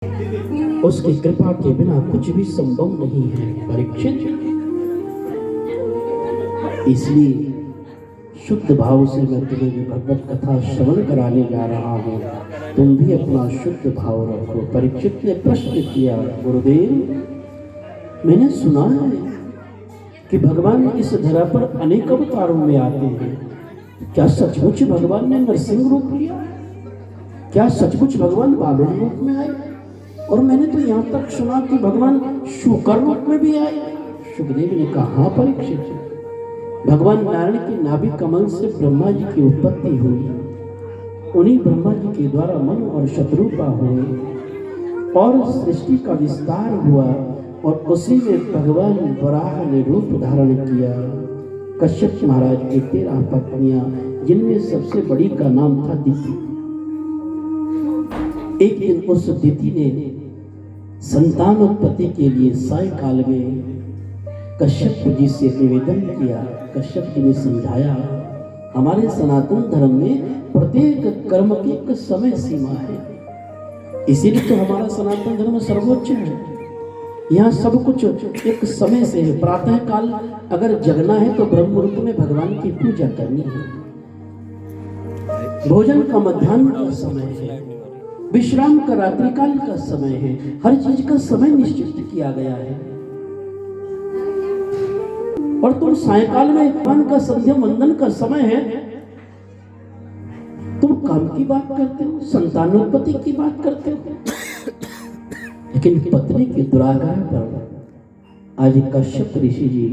उसकी कृपा के बिना कुछ भी संभव नहीं है परीक्षित। इसलिए शुद्ध भाव से मैं तुम्हें जो भगवत कथा श्रवण कराने जा रहा हूँ, तुम भी अपना शुद्ध भाव रखो। परीक्षित ने प्रश्न किया, गुरुदेव मैंने सुना है कि भगवान इस धरा पर अनेक अवतारों में आते हैं, क्या सचमुच भगवान ने नरसिंह रूप लिया? क्या सचमुच भगवान बामन रूप में आए? और मैंने तो यहाँ तक सुना कि भगवान शुकर रूप में भी आए। सुखदेव ने कहा, हाँ परीक्षित, भगवान नारायण के नाभि कमल से ब्रह्मा जी की उत्पत्ति हुई, उन्हीं ब्रह्मा जी के द्वारा मन और शत्रुपा हुए और सृष्टि का विस्तार हुआ और उसी में भगवान वराह ने रूप धारण किया। कश्यप महाराज की 13 पत्नियां, जिनमें सबसे बड़ी का नाम था दिति। एक दिन उस दिति ने संतान उत्पत्ति के लिए सायकाल में कश्यप जी से निवेदन किया। कश्यप जी ने समझाया, हमारे सनातन धर्म में प्रत्येक कर्म की एक समय सीमा है, इसीलिए तो हमारा सनातन धर्म सर्वोच्च है। यहाँ सब कुछ एक समय से है। प्रातः काल अगर जगना है तो ब्रह्म मुहूर्त में भगवान की पूजा करनी है। भोजन का मध्याह्न का समय है, विश्राम का रात्रिकाल का समय है। हर चीज का समय निश्चित किया गया है। और तुम सायकाल में भगवान का संध्या वंदन का समय है, तुम काम की बात करते हो, संतानोत्पत्ति की बात करते हो। लेकिन पत्नी के दुराग्रह पर आज कश्यप ऋषि जी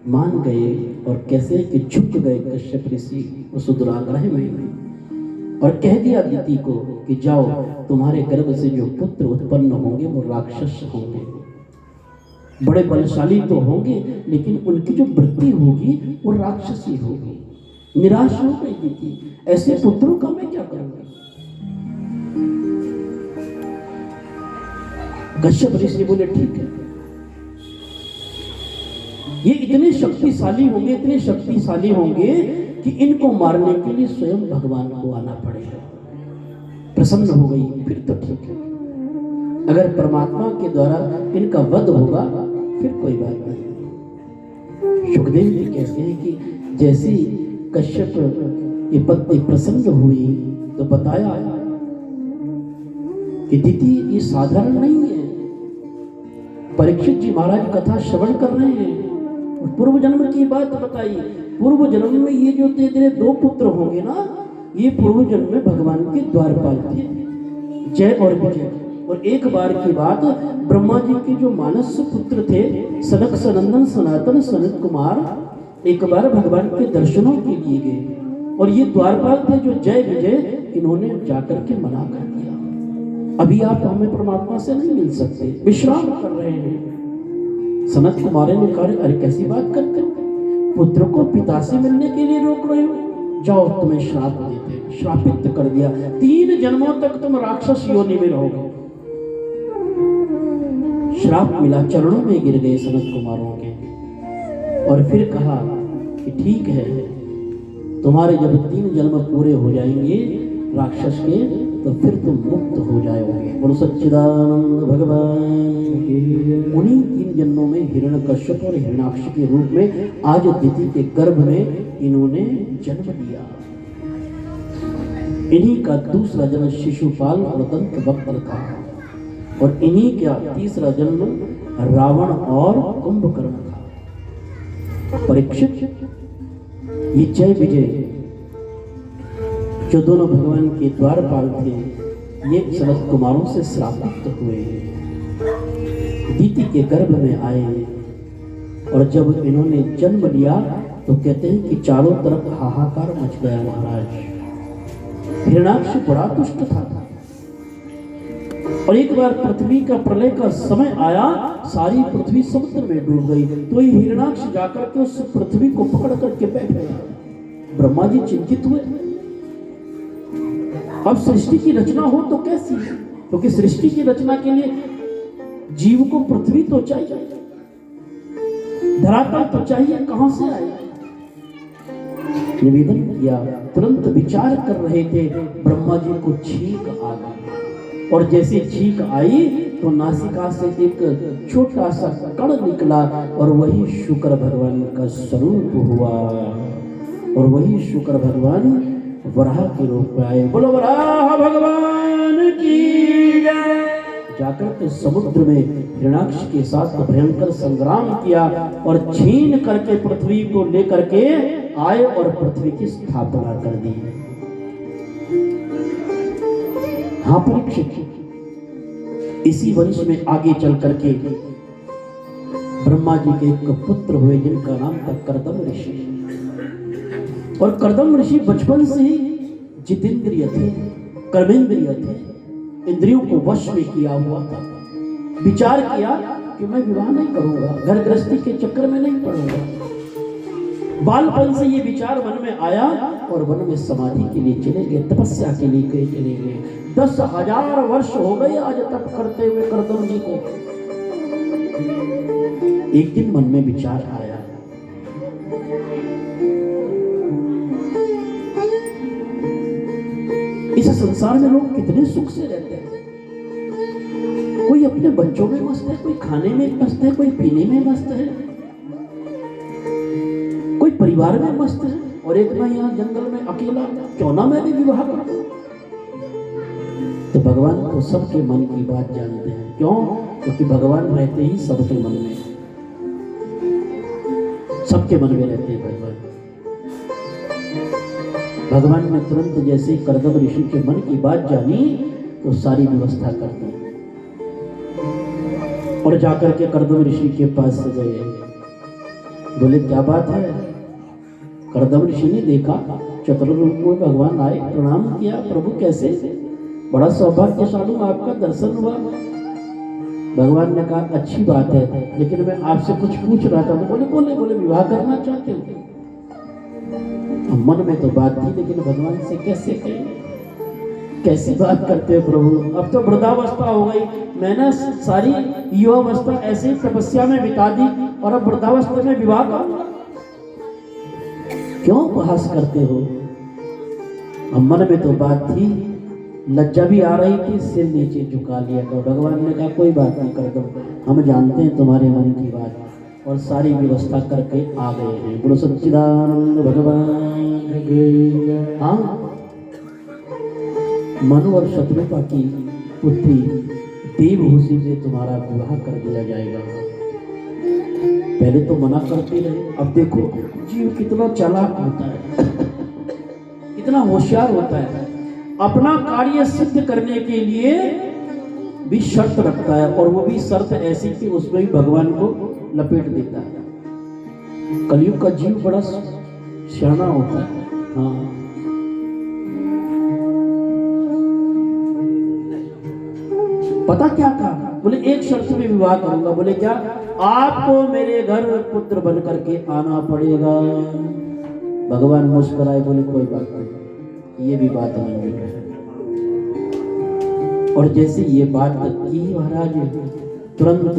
मान गए और कैसे कि झुक गए कश्यप ऋषि उस दुराग्रह में, और कह दिया दिति को कि जाओ, तुम्हारे गर्भ से जो पुत्र उत्पन्न होंगे वो राक्षस होंगे, बड़े बलशाली तो होंगे लेकिन उनकी जो वृत्ति होगी वो राक्षसी होगी। निराश हो गई दिति, ऐसे पुत्रों का मैं क्या करूंगा? कश्यप ऋषि बोले, ठीक है, ये इतने शक्तिशाली होंगे, इतने शक्तिशाली होंगे कि इनको मारने के लिए स्वयं भगवान को आना पड़ेगा। प्रसन्न हो गई, फिर तो ठीक है, अगर परमात्मा के द्वारा इनका वध होगा फिर कोई बात नहीं। सुखदेव जी कहते हैं कि जैसी कश्यप ये पत्नी प्रसन्न हुई तो बताया कि दिति ये साधारण नहीं है। परीक्षित जी महाराज कथा श्रवण कर रहे हैं, पूर्व जन्म की बात बताई। पूर्व जन्म में ये जो तेरे 2 पुत्र होंगे ना, ये पूर्व जन्म में भगवान के द्वारपाल थे, जय और विजय। और एक बार की बात, ब्रह्मा जी के जो मानस पुत्र थे सनक सनंदन सनातन सनत कुमार, एक बार भगवान के दर्शनों के लिए गए और ये द्वारपाल थे जो जय विजय, इन्होंने जाकर के मना कर दिया, अभी आप हमें परमात्मा से नहीं मिल सकते, विश्राम कर रहे हैं। सनत कुमार ने कहा, अरे कैसी बात करते हो, पुत्र को पिता से मिलने के लिए रोक रहे हो, जाओ तुम्हें श्राप देते। श्रापित कर दिया, 3 जन्मों तक तुम राक्षस योनि में रहोगे। श्राप मिला, चरणों में गिर गए सनत कुमारों के, और फिर कहा कि ठीक है, तुम्हारे जब 3 जन्म पूरे हो जाएंगे राक्षस के, तो फिर तुम मुक्त हो जाओगे। बोलो सच्चिदानंद भगवान। उन्हीं 3 जन्मों में हिरण्यकश्यप और हिरण्याक्ष के रूप में आज दिति के गर्भ में इन्होंने जन्म लिया। इन्हीं का दूसरा जन्म शिशुपाल और दंतवक्त्र था, और इन्हीं का तीसरा जन्म रावण और कुंभकर्ण था। परीक्षित ये जय विजय जो दोनों भगवान के द्वारपाल थे, ये सनत कुमारों से श्रापित हुए, दिति के गर्भ में आए, और जब इन्होंने जन्म लिया तो कहते हैं कि चारों तरफ हाहाकार मच गया महाराज। हिरण्याक्ष बड़ा दुष्ट था, और एक बार पृथ्वी का प्रलय का समय आया, सारी पृथ्वी समुद्र में डूब गई, तो ये हिरण्याक्ष जाकर के उस पृथ्वी को पकड़ करके बैठ गया। ब्रह्मा जी चिंतित हुए, अब सृष्टि की रचना हो तो कैसी है, क्योंकि सृष्टि की रचना के लिए जीव को पृथ्वी तो चाहिए, धरातल तो चाहिए, कहां से आए? निवेदन किया, तुरंत विचार कर रहे थे, ब्रह्मा जी को छींक आ गई। और जैसी छींक आई तो नासिका से एक छोटा सा कण निकला और वही शुक्र भगवान का स्वरूप हुआ। और वही शुक्र भगवान वराह के रूप में आए। बोलो वराह भगवान की जय। जाकर के समुद्र में हिरण्याक्ष के साथ भयंकर संग्राम किया और छीन करके पृथ्वी को लेकर के आए और पृथ्वी की स्थापना कर दी। हाँ परीक्षित, इसी वंश में आगे चल करके ब्रह्मा जी के एक पुत्र हुए जिनका नाम था कर्दम ऋषि। और कर्दम ऋषि बचपन से ही जितेंद्रिय थे, कर्मेंद्रिय थे, इंद्रियों को वश में किया हुआ था। विचार किया कि मैं विवाह नहीं करूंगा, घर गृहस्थी के चक्कर में नहीं पड़ूंगा। बालपन से ये विचार मन में आया और वन में समाधि के लिए चले गए, तपस्या के लिए चले गए। 10,000 वर्ष हो गए आज तक करते हुए कर्दम जी को। एक दिन मन में विचार आया, इस संसार में लोग कितने सुख से रहते हैं। कोई अपने बच्चों में मस्त है, कोई खाने में मस्त है, कोई पीने में मस्त है, कोई परिवार में मस्त है, और एक मैं यहाँ जंगल में अकेला, क्यों ना मैं भी विवाह करूं। तो भगवान तो सबके मन की बात जानते हैं। क्यों? क्योंकि भगवान रहते ही सबके मन में, सबके मन में रहते हैं भगवान। भगवान ने तुरंत जैसे ही कर्दम ऋषि के मन की बात जानी तो सारी व्यवस्था कर दी और जाकर के कर्दम ऋषि के पास गए। बोले क्या बात है? कर्दम ऋषि ने देखा चतुर रूप में भगवान आए, प्रणाम किया। प्रभु कैसे? बड़ा सौभाग्यशाली आपका दर्शन हुआ। भगवान ने कहा अच्छी बात है, लेकिन मैं आपसे कुछ पूछ रहा था। बोले बोले बोले विवाह करना चाहते हो? मन में तो बात थी, लेकिन भगवान से कैसे कहें? कैसी बात करते हो प्रभु? अब तो वृद्धावस्था हो गई, मैंने सारी युवावस्था ऐसे ही तपस्या में बिता दी और अब वृद्धावस्था में विवाह करूंगा? क्यों उपहास करते हो? अब मन में तो बात थी, लज्जा भी आ रही थी, सिर नीचे झुका लिया। तो भगवान ने कहा कोई बात नहीं कर दो, हम जानते हैं तुम्हारे मन की बात, और सारी व्यवस्था करके आ गए हैं। बोलो सच्चिदानंद भगवान की। हाँ, मनु और शत्रुपा की पुत्री देवहूति से तुम्हारा विवाह कर दिया जाएगा। पहले तो मना करते रहे, अब देखो जीव कितना चालाक होता है, कितना होशियार होता है। अपना कार्य सिद्ध करने के लिए भी शर्त रखता है, और वो भी शर्त ऐसी कि उसमें भी भगवान को लपेट देता है। कलयुग का जीव बड़ा सियाना होता है। हाँ, पता क्या कहा? बोले एक शर्त में विवाह करूंगा। बोले क्या? आपको मेरे घर पुत्र बन करके आना पड़ेगा। भगवान मुस्कुराए, बोले कोई बात नहीं, ये भी बात मंजूर है। और जैसे ये बात की महाराज, तुरंत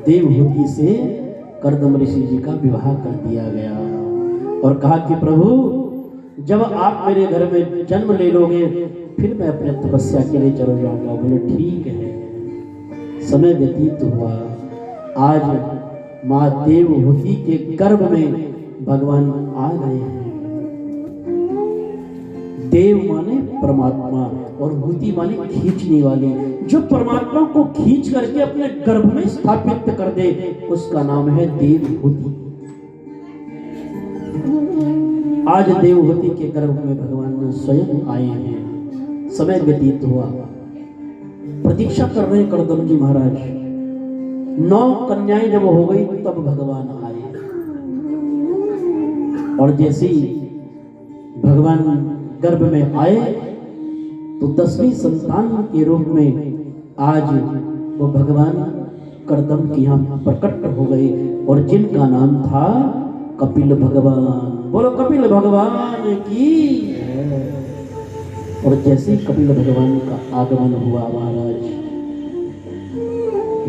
देवहूति से कर्दम ऋषि जी का विवाह कर दिया गया और कहा कि प्रभु जब आप मेरे घर में जन्म ले लोगे फिर मैं अपने तपस्या के लिए चला जाऊंगा। बोले ठीक है। समय व्यतीत हुआ, आज माँ देवहूति के गर्भ में भगवान आ गए हैं। देव माने परमात्मा और हूति माने खींचने वाले। जो परमात्मा को खींच करके अपने गर्भ में स्थापित कर दे उसका नाम है देवहूति। आज देवहूति के गर्भ में भगवान स्वयं आए हैं। समय व्यतीत हुआ, प्रतीक्षा कर रहे कर्दम जी महाराज। 9 कन्याएं जब हो गई तब भगवान आए, और जैसे ही भगवान गर्भ में आए तो 10वीं संतान के रूप में आज वो भगवान कर्दम की यहाँ प्रकट हो गए, और जिनका नाम था कपिल भगवान। बोलो कपिल भगवान की। और जैसे ही कपिल भगवान का आगमन हुआ महाराज,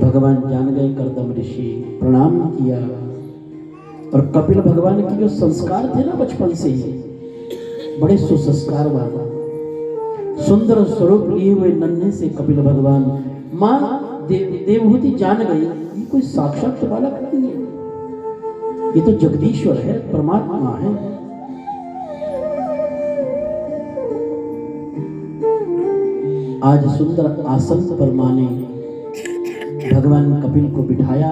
भगवान जान गए कर्दम ऋषि, प्रणाम किया। और कपिल भगवान के जो संस्कार थे ना बचपन से ही बड़े सुसंस्कार वाला, सुंदर स्वरूप लिए हुए नन्हे से कपिल भगवान। माँ देवहूति जान गई ये कोई साक्षात बालक नहीं है, ये तो जगदीश्वर है, परमात्मा है। आज सुंदर आसन पर माँ ने भगवान कपिल को बिठाया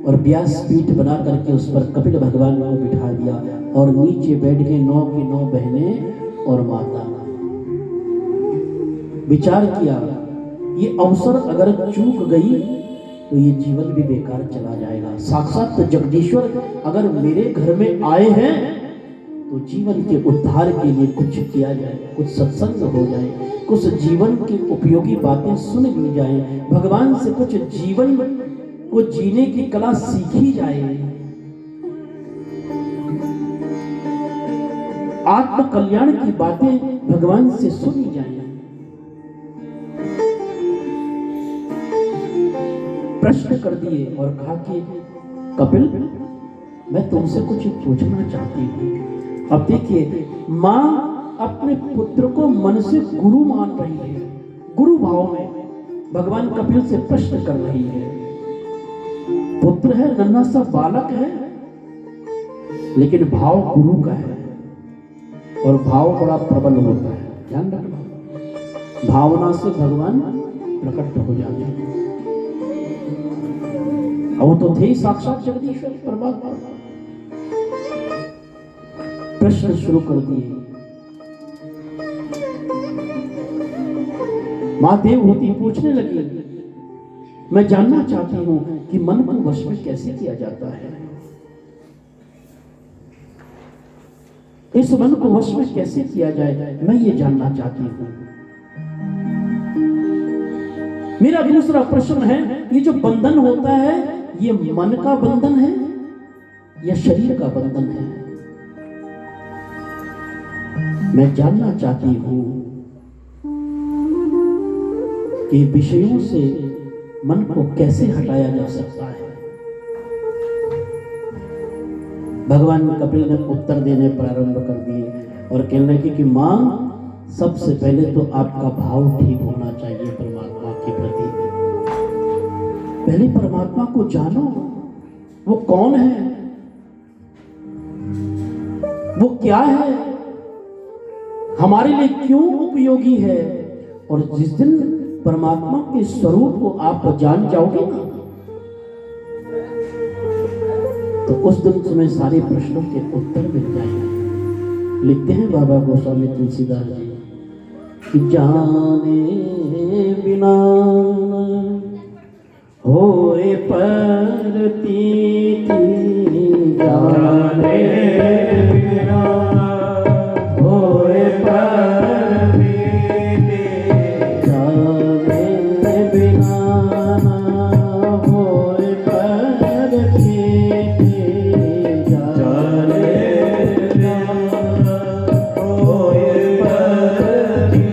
और व्यास पीठ बना करके उस पर कपिल भगवान को बिठा दिया और नीचे बैठ के 9 की 9 बहनें और माता। विचार किया ये अवसर अगर चूक गई तो ये जीवन भी बेकार चला जाएगा। साक्षात जगदीश्वर अगर मेरे घर में आए हैं तो जीवन के उद्धार के लिए कुछ किया जाए, कुछ सत्संग हो जाए, कुछ जीवन की उपयोगी बातें सुन ली जाए, भगवान से कुछ जीवन को जीने की कला सीखी जाए, आत्म कल्याण की बातें भगवान से सुनी जाए। प्रश्न कर दिए और कहा कि कपिल मैं तुमसे कुछ पूछना चाहती हूँ। अब देखिए माँ अपने पुत्र को मन से गुरु मान रही है, गुरु भाव में भगवान कपिल से प्रश्न कर रही है। पुत्र है, नन्हा सा बालक है, लेकिन भाव गुरु का है और भाव बड़ा प्रबल होता है, ध्यान रखना। भावना से भगवान प्रकट हो जाते हैं। वो तो थे साक्षात जगदीश्वर परमात्मा। प्रश्न शुरू कर दिए। मां देवहूति पूछने लगी, मैं जानना चाहती हूं कि मन को वश में कैसे किया जाता है, इस मन को वश में कैसे किया जाए, मैं ये जानना चाहती हूं। मेरा दूसरा प्रश्न है, ये जो बंधन होता है ये मन का बंधन है या शरीर का बंधन है? मैं जानना चाहती हूं कि विषयों से मन को कैसे हटाया जा सकता है। भगवान कपिल ने उत्तर देने प्रारंभ कर दिए और कहने लगे कि मां सबसे पहले तो आपका भाव ठीक होना चाहिए परमात्मा के प्रति। पहले परमात्मा को जानो, वो कौन है, वो क्या है, हमारे लिए क्यों उपयोगी है। और जिस दिन परमात्मा के स्वरूप को आप जान जाओगे ना, तो उस दिन तुम्हें सारे प्रश्नों के उत्तर मिल जाएंगे। लिखते हैं बाबा गोस्वामी तुलसीदास जी कि जाने बिना होए प्रतीति, जाने बिना होए प्रतीति, जाने बिना होए प्रतीति, जाने बिना होए प्रतीति,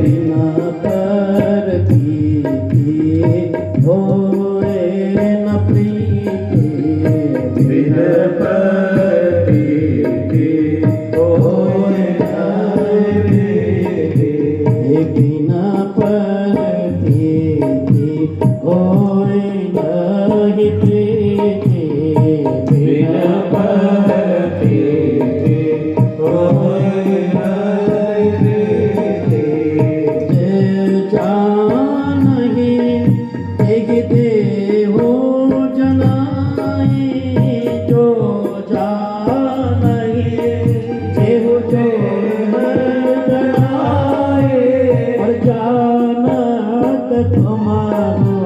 बिना प्रतीति होए न प्रीति, बिना प्रतीति होए न प्रीति, बिना प्रतीति होए नहीं प्रीति, बिना प्रतीति होए नहीं प्रीति। जानहि एक देहो जनाई, जो जानहि देहो जनाई, और जानत तुम्हारो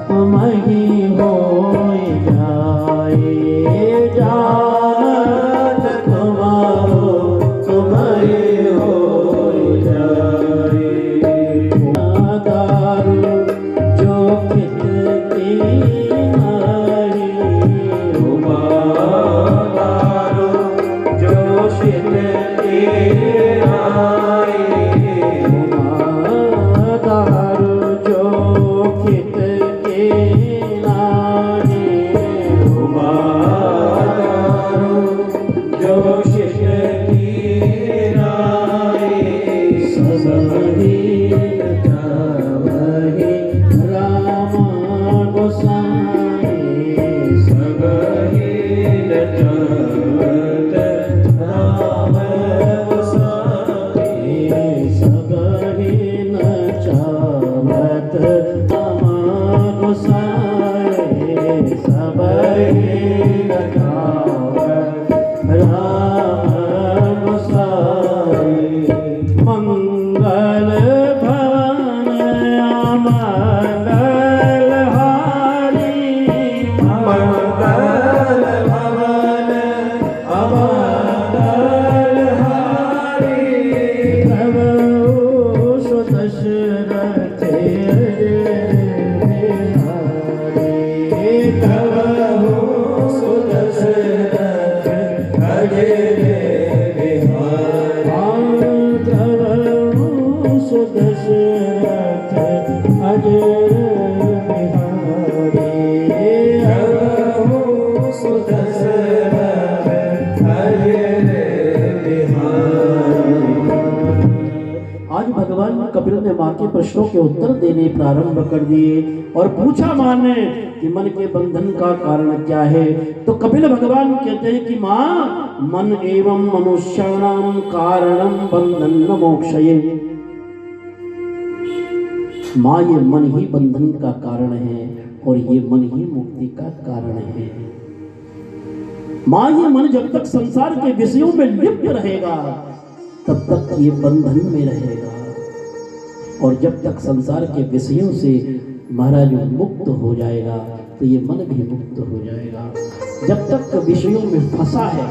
तुम्हि होई जाए, जानत तुम्हारो तुम्हि होई जाए। दारू जो कितनी नारी, दारू जो कितनी नारी, दारू जो कितनी मंगलहारी मंगल भवन अमंगलहारी प्रभु सुदशरथ आज भगवान कपिल ने माँ के प्रश्नों के उत्तर देने प्रारंभ कर दिए और पूछा माँ ने कि मन के बंधन का कारण क्या है। तो कपिल भगवान कहते हैं कि माँ, मन एवं मनुष्याणाम कारणम बंधन न मोक्षये। माँ, ये मन ही बंधन का कारण है और ये मन ही मुक्ति का कारण है। माँ, ये मन जब तक संसार के विषयों में लिप्त रहेगा तब तक ये बंधन में रहेगा, और जब तक संसार के विषयों से महाराज मुक्त हो जाएगा तो ये मन भी मुक्त हो जाएगा। जब तक विषयों में फंसा है,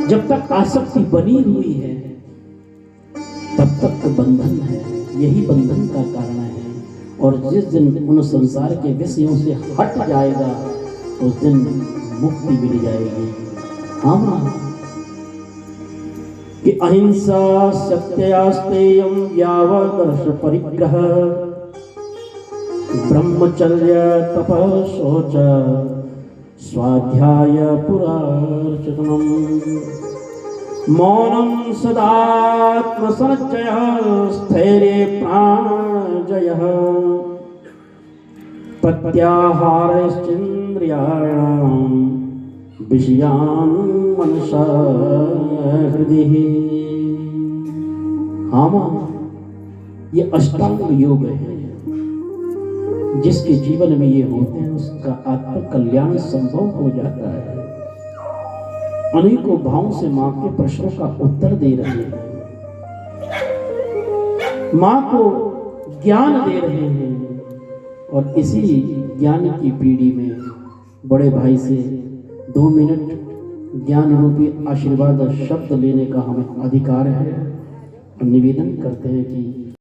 जब तक आसक्ति बनी हुई है, तब तक बंधन है। यही बंधन का कारण है। और जिस दिन उन संसार के विषयों से हट जाएगा उस दिन मुक्ति मिल जाएगी। हाँ, कि अहिंसा सत्यास्तेयं यावदर्श परिग्रह ब्रह्मचर्य तपः शौच स्वाध्याय पुरार्चनम् मौनं सदात्मसंचयः स्थैर्ये प्राणजयः प्रत्याहारश्चेन्द्रियाणां विषयान् मनसा हृदय। हाँ, ये अष्टांग योग है। जिसके जीवन में ये होते हैं उसका आत्म कल्याण संभव हो जाता है। अनेकों भावों से माँ के प्रश्नों का उत्तर दे रहे हैं, माँ को ज्ञान दे रहे हैं, और इसी ज्ञान की पीढ़ी में बड़े भाई से 2 मिनट ज्ञान रूपी आशीर्वाद शब्द लेने का हमें अधिकार है। और निवेदन करते हैं कि